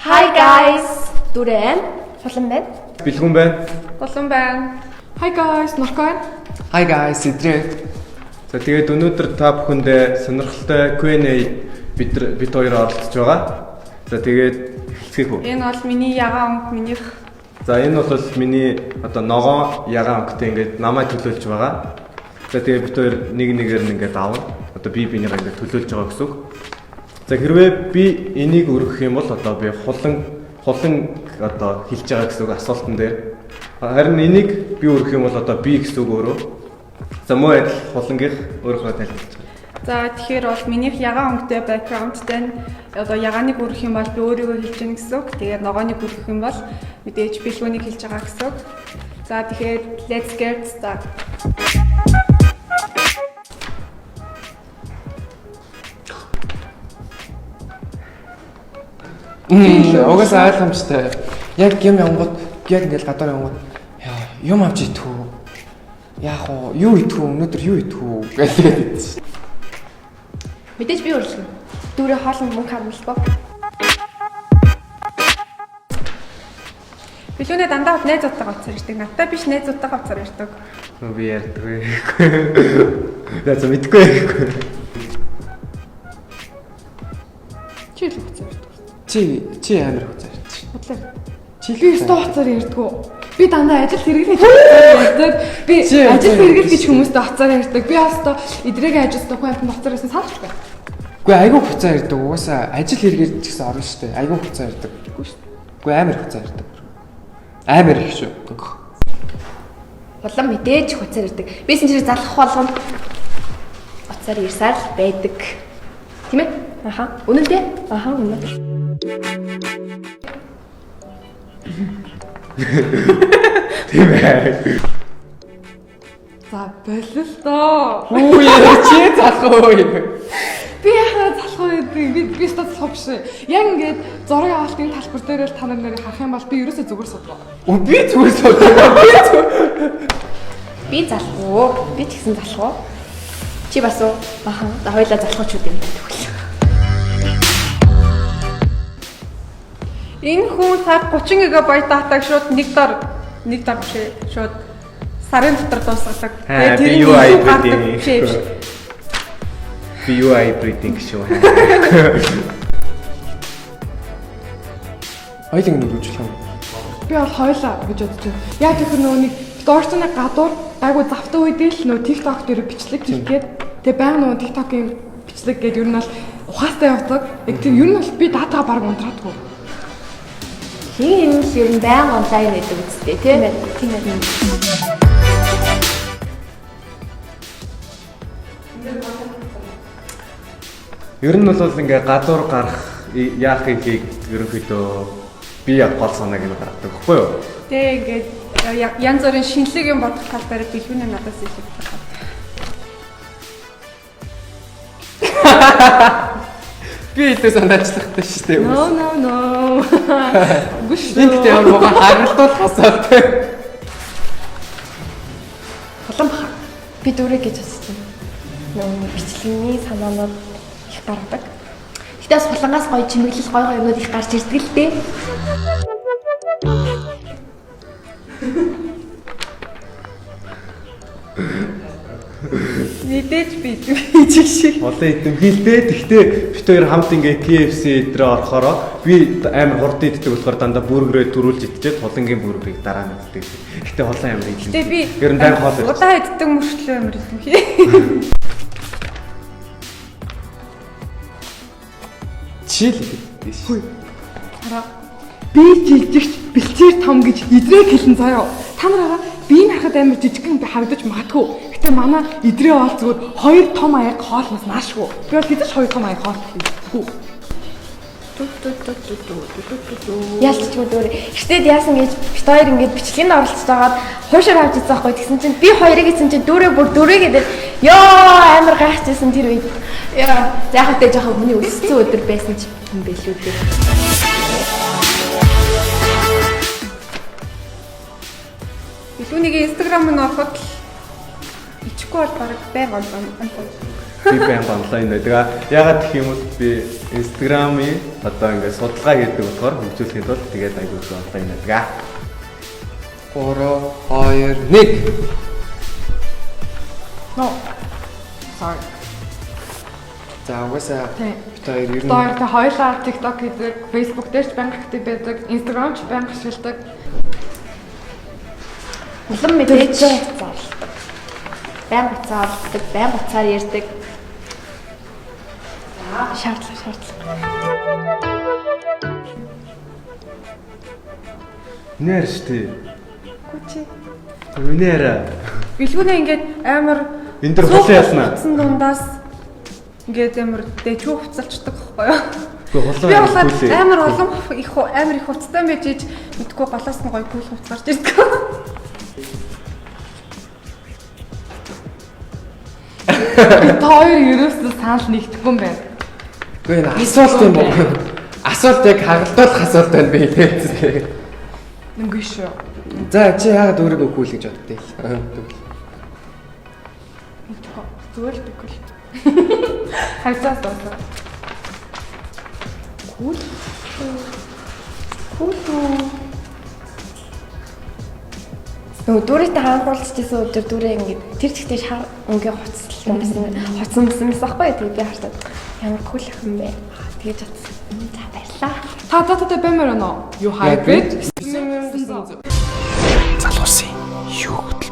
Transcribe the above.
Hi guys. Дүрэн. Солон байна. Бэлгүн байна. Улан байна. Hi guys, Норкой. Hi guys, Идрээ. За тэгээд өнөөдөр та бүхэндээ сонирхолтой Q&A бид хоёр оролцож байгаа. За тэгээд эхлэхийг үү. Энэ бол миний ягаан өнгө минийх. За энэ бол миний одоо ногоон ягаан өнгөтэй ингээд намайг төлөөлж байгаа. За тэгээд бид хоёр нэг нэгээр нь ингээд аавна. Одоо би бинийгаа ингээд төлөөлж байгаа гэсэн үг. За хэрвээ би энийг өргөх юм бол одоо би хулан одоо хэлж байгаа гэсэн үг асуултан дээр. Харин энийг би өргөх юм бол одоо би гэсэн үг өөрөө. За муу адил хулангийнх өөрөөхөө тайлбарлаж байна. За тэгэхээр бол минийх ягаан өнгөтэй бэкграундтэй одоо ягааныг өргөх юм бол би өөрийгөө хэлж гэнэ гэсэн үг. Тэгээд ногооныг өргөх юм бол мэдээж бэлгүүнийг хэлж байгаа гэсэн үг. За тэгэхээр let's get started. Угаасаа ойлгомжтой. Яг юм явангууд яг ингээл гадаар явангууд юм авч идэх үү? Яах вэ? Юу идэх үү? Өнөөдөр юу идэх үү? Гэлээд. Мэдээж би өрлөн. Дүрэ хоолнд мөнгө харамлахгүй. Бэлгүүнээ дандаа найзуудтайгаа уцаар ирдэг. Надтай биш найзуудтайгаа уцаар ирдэг. Би ярьдаг. За мэдгүй байхгүй. Чи л уцаар ирдэг. Чи амар хуцаар ирдэг. Бодлоо. Би өстө уцаар ярьдгүү. Би дандаа ажил хэрэглэж ярьдаг. Би ажил хэрэглэж гэж хүмүүстэй уцаар ярьдаг. Би өстө эдрээгээ ажилтдаг хүн амт уцаар ирсэн санахгүй. Үгүй айгүй хуцаар ирдэг. Угаасаа ажил хэрэглэж гэсэн орно шүү дээ. Айгүй хуцаар ирдэг. Үгүй амар хуцаар ирдэг. Амар их шүү. Улам мэдээж уцаар ирдэг. Бисэн чинь залах болгонд уцаар ирсаар байдаг. Тийм ээ? Аха. Үнэн дээ? Аха, үнэн. Тийм ээ. За боллоо. Үгүй чи залах уу? Би яхаа залах байдаг. Би өстө залах биш. Яг ингээд зураг авалтын талбар дээр л та нарыг харах юм бол би ерөөсөө зүгээр судгаа. Би зүгээр суудаг. Би залах уу? Би ч гэсэн залах уу? Чи бас уу? Аха. За хоёлаа залхуучуд юм тэгвэл. Энэ хүн сар 30 ГБ датаг шууд нэг дор биш шууд сарын дотор дуусгадаг. Тэр юу айбридинг би юу айбридинг шүү. Хоёлын нүрүүлж юм. Би бол хоёлаа гэж бодож байна. Яг тэр нөгөө нэг доорцны гадуур айгу завтай үедээ л нөгөө TikTok дээр бичлэг хийгээд тэгээ баян нөгөө TikTok-ийн бичлэг гэдэг ер нь бол ухаастай явдаг. Яг тэр ер нь бол би датагаа баг унтраадгүй. Хин энэ ер нь баян онлайн гэдэг үстэй тийм ээ. Тийм ээ. Ер нь бол ингээ гадуур гарах яах ихийг ерөнхийдөө би гол санааг нь гаргадаг байхгүй юу? Тэг ингээд янз бүрийн шинэлэг юм бодох талаар бэлгүүнээ надаас илүү байна. Би илүү санаачлахтай шүү дээ. No. Гүш. Энд дээр муугаа харагдуулах асуудаг. Улам баха. Би дүрэ гэж бодсон. Нөгөө бичлэгийн санаанууд их гаргадаг. Гэтэ бас хулангаас гоё чимэглэл гоё юмнууд их гарч ирдэг л дээ. Мэдээж би хийчих шиг. Олон идэвхтэй. Тэгтээ бид хоёр хамт ингээ KFC дээр орохороо би амар хурд иддэг болохоор дандаа бүргэрээ төрүүлж идчихэд хулангийн бүргэрийг дараа нь иддэг. Гэтэ хулан амар идэх. Гэтэ би ер нь баян хоол. удаа иддэг мөрчлөө амар идэх хий. Чил гэдэг шүү. Би жижигч бэлчээр том гэж идрээ хэлэн заяа. Та нараа би харахад амар жижигхэн би харагдаж магадгүй. Гэтэ манай идрээ бол зүгээр хоёр том аяг хоолноос наашгүй. Би бол хэзээ ч хоёр том аяг хоол хийхгүй. Ялцчихгүй дүр. Ихтэйд яасан гэж бит хоёр ингээд бичлэгэнд оролцож байгаад хуушаар авч ирсэн байхгүй тэгсэн чинь би хоёрыг гэсэн чинь дүрээ бүр дүрээ гэдэг ёо амар гайхажсэн тэр үед. Яа яг хөтэ жоохон хүний өссөн өдөр байсан ч юм бэлүү дээ. Бэлгүүнийг Instagram-ын ороход ичихгүй бол баг байг бол. би байн онлайн байдаг. Ягаад гэх юм бол би Instagram-ийн одоо ингээд судалгаа хийдэг болохоор хөгжүүлэхэд бол тэгээд айгүй онлайн байдаг. 3 2 1. No. Sorry. За угаасаа Тийм. бид хоёр ер нь Та хоёулаа TikTok хийдэг, Facebook дээр ч байнга актив байдаг, Instagram ч байнга ашигладаг. Улам мэдээж зарлдаг. Байн буцаалдаг, байн буцаар ярьдаг. Шаардлага. Нэр штий. Гүчи. Үнээрээ. Билгүүнээ ингээд амар Энд дэр хулаа яснаа. Цэн дундаас ингээд амар дэчүү хуцалцдаг байхгүй юу? Гэхдээ хулаа Би болоод хэлээ. амар олон амар их хуцтай байж иж мэдгүй балаас нь гоё гүйл хуц гарч ирдэг. Та хоёр ерөөсөө санал нэгдэхгүй юм байна. үгүй энэ асуулт юм уу? Асуулт яг хагалдуулах асуулт байна би хэлээ. Үгүй шүү. За чи яагаад өөрийгөө кул гэж боддгийг? Зүгээр л биггүй. Хайцаас доо. Кул. Дүүрээтэй хаанхуулчихсан өдөр дүүрээ ингээд тэр чигтээ шар ингээ хуцсан байсан байхгүй. Тэгээд би хартаад ямар кул юм бэ? Тэгээд бодсон. За баярлаа. Та бэмэр өнөө. Юу хайбрид? Залуусын юу